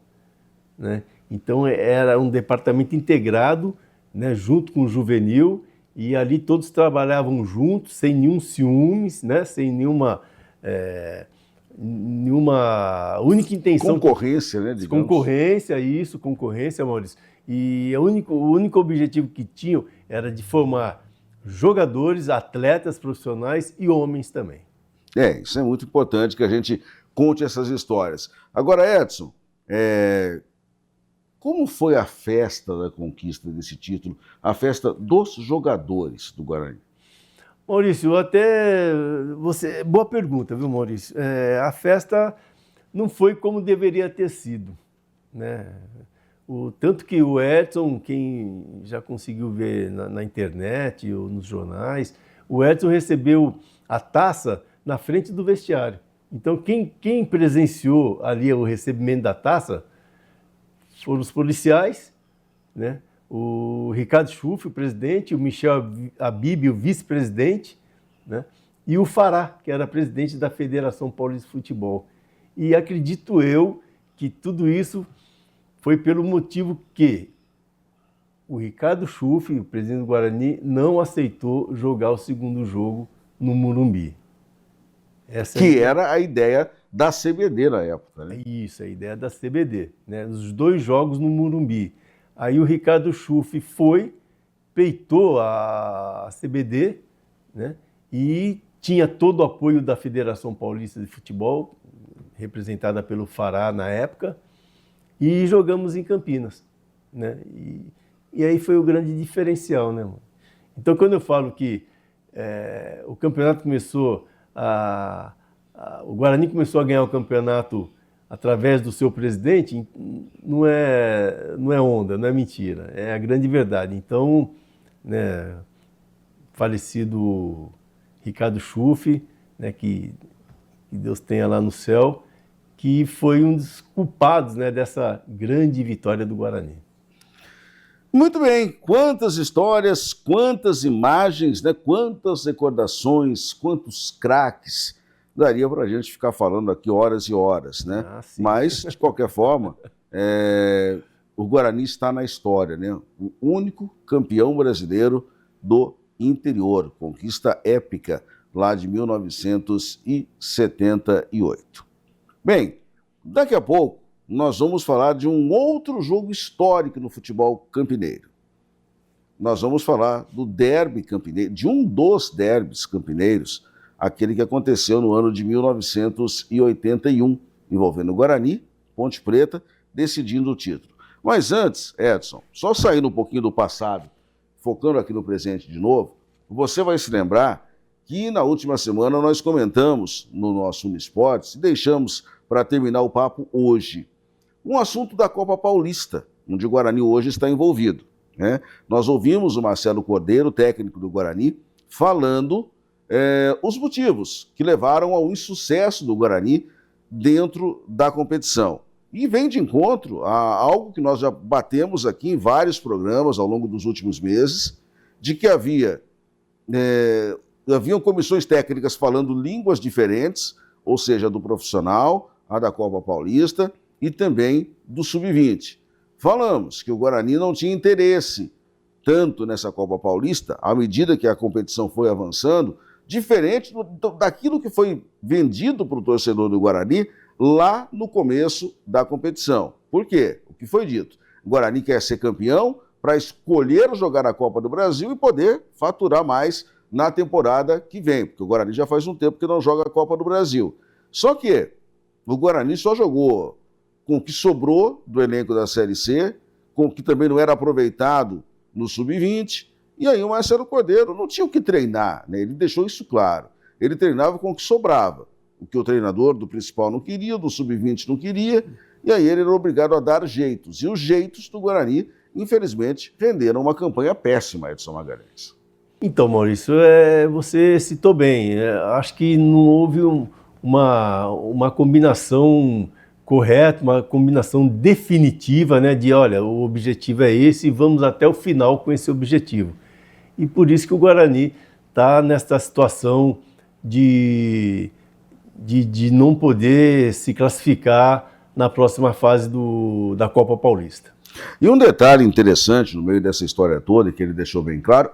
Né? Então era um departamento integrado, né, junto com o juvenil, e ali todos trabalhavam juntos, sem nenhum ciúmes, né, sem nenhuma única intenção. Concorrência, né? Digamos. Concorrência, Maurício. E o único objetivo que tinham era de formar jogadores, atletas profissionais e homens também. Isso é muito importante que a gente conte essas histórias. Agora, Edson, como foi a festa da conquista desse título, a festa dos jogadores do Guarani? Maurício, boa pergunta, viu, Maurício? A festa não foi como deveria ter sido, né? Tanto que o Edson, quem já conseguiu ver na internet ou nos jornais, o Edson recebeu a taça na frente do vestiário. Então, quem presenciou ali o recebimento da taça foram os policiais, né? O Ricardo Schuff, o presidente, o Michel Abib, o vice-presidente, né? E o Fará, que era presidente da Federação Paulista de Futebol. E acredito eu que tudo isso foi pelo motivo que o Ricardo Schuff, o presidente do Guarani, não aceitou jogar o segundo jogo no Morumbi. Era a ideia da CBD na época, né? Isso, a ideia da CBD, né? Os 2 jogos no Morumbi. Aí o Ricardo Schuff peitou a CBD, né? E tinha todo o apoio da Federação Paulista de Futebol, representada pelo Fará na época, e jogamos em Campinas, né? E aí foi o grande diferencial, né, mano? Então, quando eu falo que o campeonato começou o Guarani começou a ganhar o campeonato através do seu presidente, não é onda, não é mentira, é a grande verdade. Então, né, falecido Ricardo Schuff, né, que Deus tenha lá no céu, que foi um dos culpados, né, dessa grande vitória do Guarani. Muito bem, quantas histórias, quantas imagens, né? Quantas recordações, quantos craques. Daria para a gente ficar falando aqui horas e horas, né? Mas, de qualquer forma, o Guarani está na história, né? O único campeão brasileiro do interior, conquista épica lá de 1978. Bem, daqui a pouco nós vamos falar de um outro jogo histórico no futebol campineiro. Nós vamos falar do derby campineiro, de um dos derbys campineiros, aquele que aconteceu no ano de 1981, envolvendo o Guarani, Ponte Preta, decidindo o título. Mas antes, Edson, só saindo um pouquinho do passado, focando aqui no presente de novo, você vai se lembrar que na última semana nós comentamos no nosso Unisports e deixamos para terminar o papo hoje um assunto da Copa Paulista, onde o Guarani hoje está envolvido, né? Nós ouvimos o Marcelo Cordeiro, técnico do Guarani, falando os motivos que levaram ao insucesso do Guarani dentro da competição. E vem de encontro a algo que nós já batemos aqui em vários programas ao longo dos últimos meses, de que haviam comissões técnicas falando línguas diferentes, ou seja, do profissional, a da Copa Paulista, e também do Sub-20. Falamos que o Guarani não tinha interesse tanto nessa Copa Paulista, à medida que a competição foi avançando, diferente daquilo que foi vendido para o torcedor do Guarani lá no começo da competição. Por quê? O que foi dito? O Guarani quer ser campeão para escolher jogar a Copa do Brasil e poder faturar mais na temporada que vem, porque o Guarani já faz um tempo que não joga a Copa do Brasil. Só que o Guarani só jogou com o que sobrou do elenco da Série C, com o que também não era aproveitado no Sub-20, e aí o Marcelo Cordeiro não tinha o que treinar, né? Ele deixou isso claro. Ele treinava com o que sobrava, o que o treinador do principal não queria, do Sub-20 não queria, e aí ele era obrigado a dar jeitos. E os jeitos do Guarani, infelizmente, renderam uma campanha péssima, Edson Magalhães. Então, Maurício, você citou bem. Acho que não houve uma combinação correta, uma combinação definitiva, né, de, olha, o objetivo é esse e vamos até o final com esse objetivo. E por isso que o Guarani está nessa situação de não poder se classificar na próxima fase da Copa Paulista. E um detalhe interessante no meio dessa história toda, que ele deixou bem claro,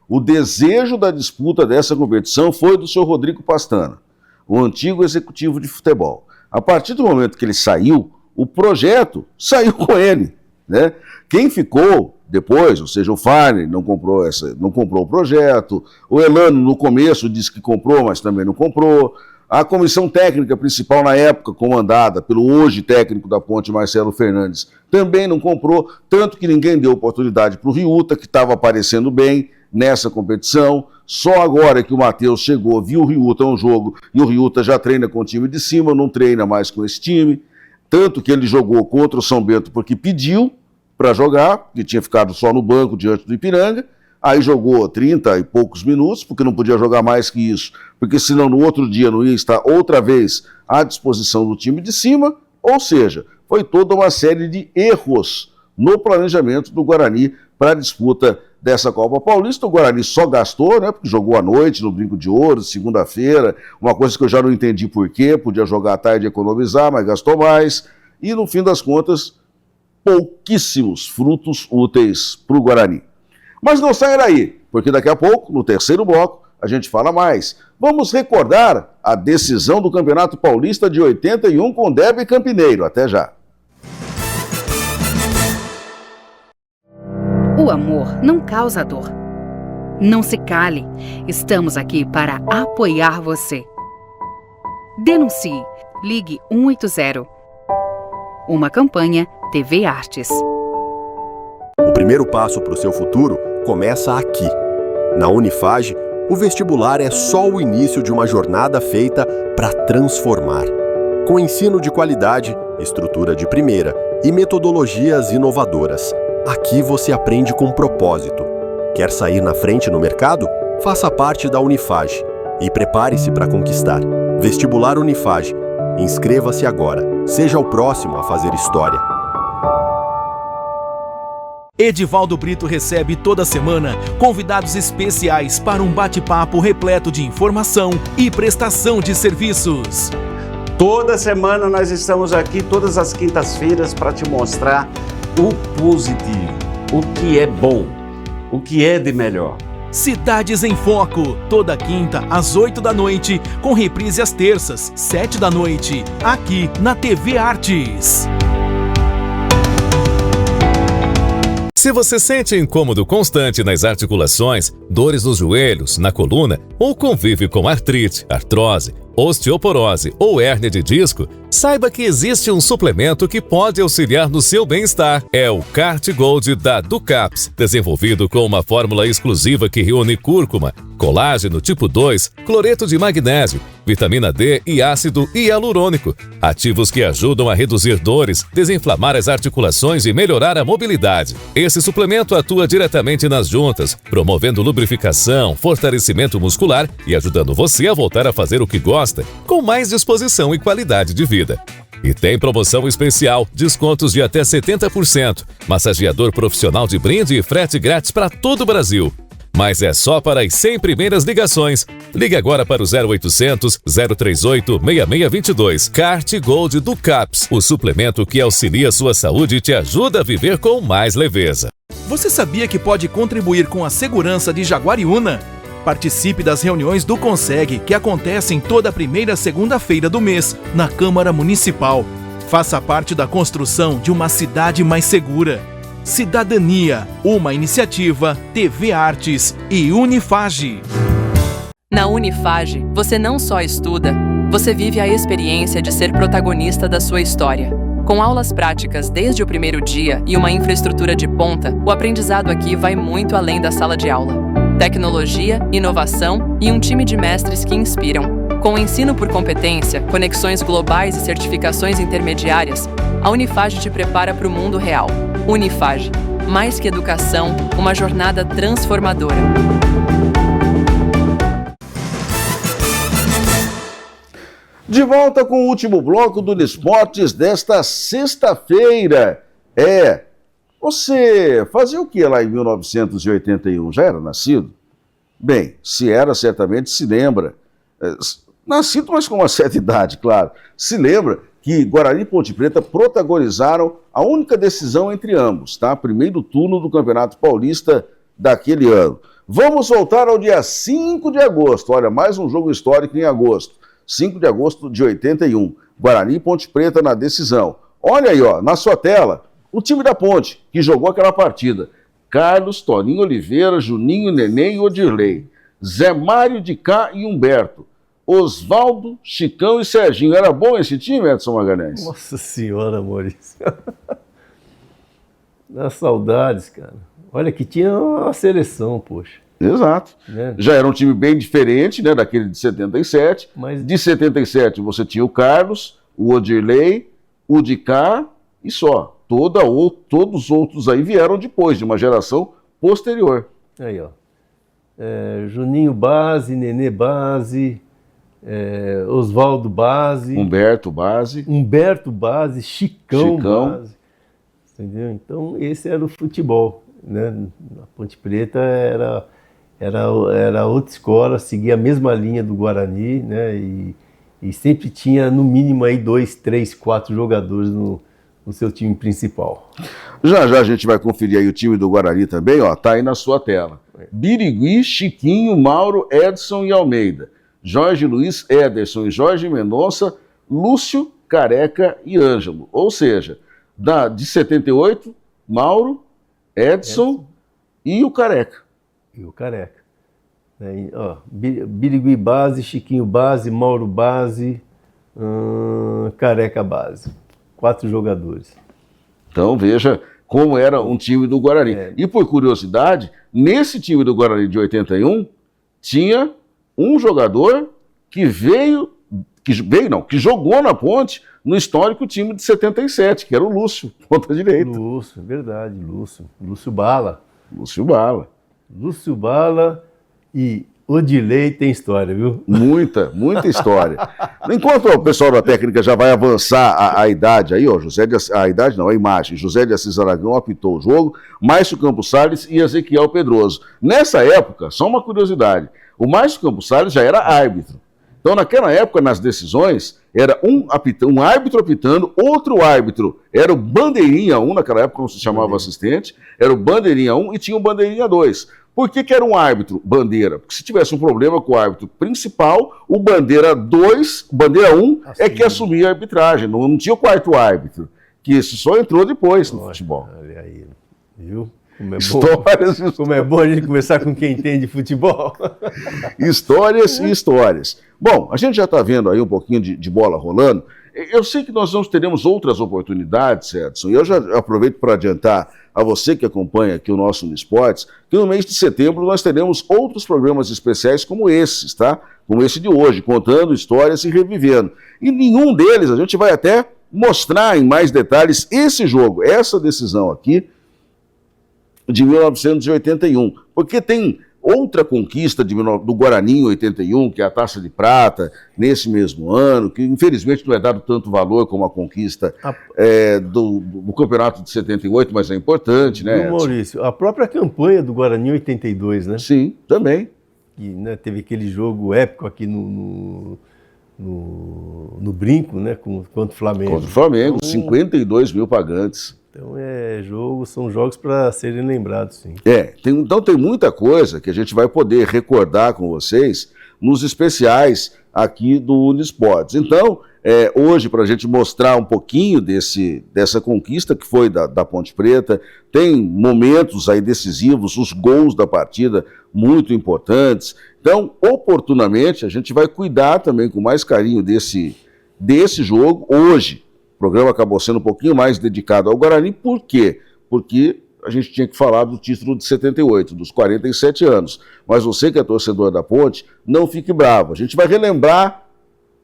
o desejo da disputa dessa competição foi do senhor Rodrigo Pastana, o antigo executivo de futebol. A partir do momento que ele saiu, o projeto saiu com ele, né? Quem ficou depois, ou seja, o Fagner não comprou o projeto, o Elano no começo disse que comprou, mas também não comprou. A comissão técnica principal na época, comandada pelo hoje técnico da Ponte, Marcelo Fernandes, também não comprou, tanto que ninguém deu oportunidade para o Riuta, que estava aparecendo bem nessa competição. Só agora que o Matheus chegou, viu o Riuta um jogo, e o Riuta já treina com o time de cima, não treina mais com esse time, tanto que ele jogou contra o São Bento porque pediu para jogar, porque tinha ficado só no banco diante do Ipiranga, aí jogou 30 e poucos minutos, porque não podia jogar mais que isso, porque senão no outro dia não ia estar outra vez à disposição do time de cima, ou seja, foi toda uma série de erros no planejamento do Guarani para a disputa dessa Copa Paulista. O Guarani só gastou, né, porque jogou à noite no Brinco de Ouro, segunda-feira, uma coisa que eu já não entendi por quê, podia jogar à tarde e economizar, mas gastou mais, e no fim das contas, pouquíssimos frutos úteis para o Guarani. Mas não saia daí, porque daqui a pouco, no terceiro bloco, a gente fala mais. Vamos recordar a decisão do Campeonato Paulista de 81 com derby campineiro. Até já. O amor não causa dor. Não se cale, estamos aqui para apoiar você. Denuncie, ligue 180. Uma campanha TV Artes. O primeiro passo para o seu futuro começa aqui. Na Unifage, o vestibular é só o início de uma jornada feita para transformar. Com ensino de qualidade, estrutura de primeira e metodologias inovadoras. Aqui você aprende com propósito. Quer sair na frente no mercado? Faça parte da Unifage e prepare-se para conquistar. Vestibular Unifage. Inscreva-se agora. Seja o próximo a fazer história. Edivaldo Brito recebe toda semana convidados especiais para um bate-papo repleto de informação e prestação de serviços. Toda semana nós estamos aqui, todas as quintas-feiras, para te mostrar o positivo, o que é bom, o que é de melhor. Cidades em Foco, toda quinta às 8 da noite, com reprise às terças, 7 da noite, aqui na TV Artes. Se você sente incômodo constante nas articulações, dores nos joelhos, na coluna ou convive com artrite, artrose, osteoporose ou hérnia de disco, saiba que existe um suplemento que pode auxiliar no seu bem-estar. É o Cart Gold da Ducaps, desenvolvido com uma fórmula exclusiva que reúne cúrcuma, colágeno tipo 2, cloreto de magnésio, vitamina D e ácido hialurônico, ativos que ajudam a reduzir dores, desinflamar as articulações e melhorar a mobilidade. Esse suplemento atua diretamente nas juntas, promovendo lubrificação, fortalecimento muscular e ajudando você a voltar a fazer o que gosta, com mais disposição e qualidade de vida. E tem promoção especial, descontos de até 70%, massageador profissional de brinde e frete grátis para todo o Brasil. Mas é só para as 100 primeiras ligações. Ligue agora para o 0800 038 6622. Cart Gold do CAPS, o suplemento que auxilia sua saúde e te ajuda a viver com mais leveza. Você sabia que pode contribuir com a segurança de Jaguariúna? Participe das reuniões do CONSEG, que acontecem toda primeira segunda-feira do mês, na Câmara Municipal. Faça parte da construção de uma cidade mais segura. Cidadania, uma iniciativa, TV Artes e Unifage. Na Unifage, você não só estuda, você vive a experiência de ser protagonista da sua história. Com aulas práticas desde o primeiro dia e uma infraestrutura de ponta, o aprendizado aqui vai muito além da sala de aula. Tecnologia, inovação e um time de mestres que inspiram. Com o ensino por competência, conexões globais e certificações intermediárias, a Unifage te prepara para o mundo real. Unifage, mais que educação, uma jornada transformadora. De volta com o último bloco do Esportes desta sexta-feira. Você fazia o que lá em 1981? Já era nascido? Bem, se era, certamente se lembra. Nascido, mas com uma certa idade, claro. Se lembra que Guarani e Ponte Preta protagonizaram a única decisão entre ambos, tá? Primeiro turno do Campeonato Paulista daquele ano. Vamos voltar ao dia 5 de agosto. Olha, mais um jogo histórico em agosto. 5 de agosto de 81. Guarani e Ponte Preta na decisão. Olha aí, ó, na sua tela, o time da Ponte, que jogou aquela partida. Carlos, Toninho Oliveira, Juninho, Neném e Odirley. Zé Mário de Cá e Humberto. Osvaldo, Chicão e Serginho. Era bom esse time, Edson Magalhães? Nossa Senhora, Maurício. Dá saudades, cara. Olha que tinha uma seleção, poxa. Exato. Né? Já era um time bem diferente, né, daquele de 77. Mas... De 77 você tinha o Carlos, o Odirley, o de Cá e só. Todos os outros aí vieram depois, de uma geração posterior. Aí, ó. Juninho base, Nenê base... Osvaldo base, Humberto base, Chicão base, entendeu? Então esse era o futebol, né? A Ponte Preta era outra escola, seguia a mesma linha do Guarani, né? E sempre tinha no mínimo aí 2, 3, 4 jogadores no seu time principal. Já a gente vai conferir aí o time do Guarani também, ó, tá aí na sua tela. Birigui, Chiquinho, Mauro, Edson e Almeida. Jorge Luiz, Ederson e Jorge Mendonça, Lúcio, Careca e Ângelo. Ou seja, de 78, Mauro, Edson e o Careca. Birigui base, Chiquinho base, Mauro base, Careca base. 4 jogadores. Então veja como era um time do Guarani. E por curiosidade, nesse time do Guarani de 81, tinha um jogador que jogou na Ponte no histórico time de 77, que era o Lúcio, ponta direita. Lúcio, verdade, Lúcio Bala. Lúcio Bala. Lúcio Bala e Odilei tem história, viu? Muita história. Enquanto o pessoal da técnica já vai avançar a idade aí, ó, a imagem, José de Assis Aragão apitou o jogo, Márcio Campos Salles e Ezequiel Pedroso. Nessa época, só uma curiosidade, o Márcio Campos Salles já era árbitro. Então, naquela época, nas decisões, era um árbitro apitando, outro árbitro era o bandeirinha 1, naquela época não se chamava assistente, era o bandeirinha 1 e tinha o bandeirinha 2. Por que era um árbitro bandeira? Porque se tivesse um problema com o árbitro principal, o bandeira 2, bandeira 1 é que assumia a arbitragem, não tinha o quarto árbitro, que esse só entrou depois no futebol. Olha aí, viu? Como é bom a gente conversar com quem entende futebol. Histórias e histórias. Bom, a gente já está vendo aí um pouquinho de bola rolando. Eu sei que nós teremos outras oportunidades, Edson, e eu já aproveito para adiantar a você que acompanha aqui o nosso Unisports, que no mês de setembro nós teremos outros programas especiais como esses, tá? Como esse de hoje, contando histórias e revivendo. E nenhum deles a gente vai até mostrar em mais detalhes esse jogo, essa decisão aqui, de 1981, porque tem outra conquista do Guarani em 81, que é a Taça de Prata, nesse mesmo ano, que infelizmente não é dado tanto valor como a conquista do Campeonato de 78, mas é importante, né, Edson? Maurício, a própria campanha do Guarani em 82, né? Sim, também. E, né, teve aquele jogo épico aqui no Brinco, né, contra o Flamengo. Contra o Flamengo, então, 52 mil pagantes. Então são jogos para serem lembrados, sim. Então tem muita coisa que a gente vai poder recordar com vocês nos especiais aqui do Unisports. Então, hoje, para a gente mostrar um pouquinho dessa conquista que foi da Ponte Preta, tem momentos aí decisivos, os gols da partida muito importantes. Então, oportunamente, a gente vai cuidar também com mais carinho desse jogo hoje. O programa acabou sendo um pouquinho mais dedicado ao Guarani, por quê? Porque a gente tinha que falar do título de 78, dos 47 anos. Mas você que é torcedor da Ponte, não fique bravo. A gente vai relembrar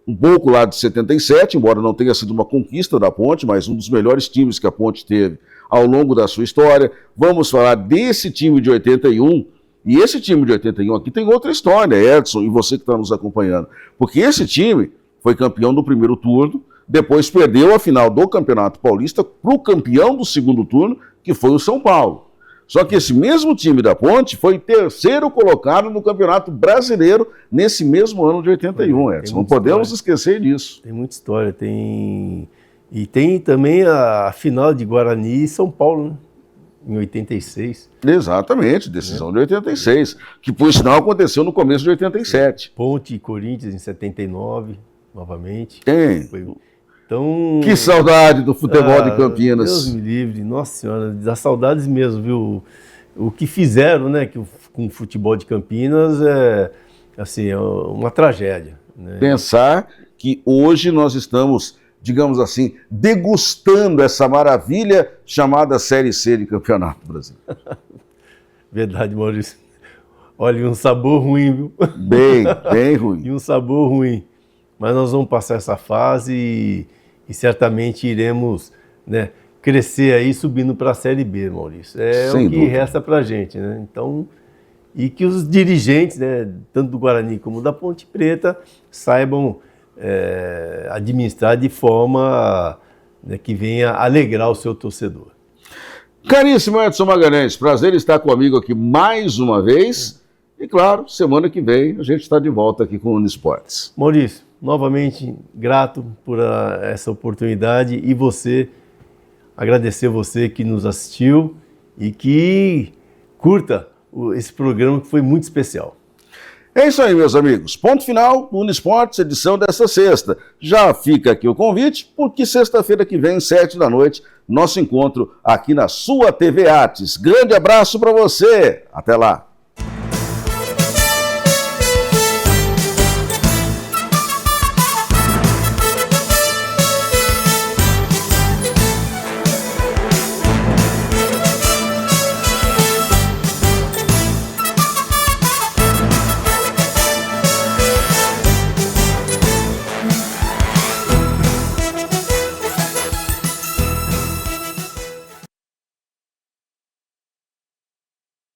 um pouco lá de 77, embora não tenha sido uma conquista da Ponte, mas um dos melhores times que a Ponte teve ao longo da sua história. Vamos falar desse time de 81, e esse time de 81 aqui tem outra história, Edson, e você que está nos acompanhando. Porque esse time foi campeão do primeiro turno, depois perdeu a final do Campeonato Paulista para o campeão do segundo turno, que foi o São Paulo. Só que esse mesmo time da Ponte foi terceiro colocado no Campeonato Brasileiro nesse mesmo ano de 81, Edson. Não podemos esquecer disso. Tem muita história. E tem também a final de Guarani e São Paulo, né? Em 86. Exatamente, decisão de 86, que por sinal aconteceu no começo de 87. Ponte e Corinthians em 79, novamente. Então, que saudade do futebol de Campinas. Deus me livre, nossa senhora, dá saudades mesmo, viu? O que fizeram, né, com o futebol de Campinas é uma tragédia, né? Pensar que hoje nós estamos, digamos assim, degustando essa maravilha chamada Série C de Campeonato Brasileiro. Verdade, Maurício. Olha, um sabor ruim, viu? Bem ruim. E um sabor ruim. Mas nós vamos passar essa fase e certamente iremos, né, crescer aí subindo para a Série B, Maurício. Sem o que dúvida. resta para a gente, né? Então, e que os dirigentes, né, tanto do Guarani como da Ponte Preta, saibam administrar de forma, né, que venha alegrar o seu torcedor. Caríssimo Edson Magalhães, prazer estar comigo aqui mais uma vez. E claro, semana que vem a gente está de volta aqui com o Unisports. Maurício, novamente grato por essa oportunidade e agradecer você que nos assistiu e que curta esse programa que foi muito especial. É isso aí, meus amigos. Ponto final no Unisports, edição dessa sexta. Já fica aqui o convite, porque sexta-feira que vem, 7 da noite, nosso encontro aqui na sua TV Artes. Grande abraço para você. Até lá.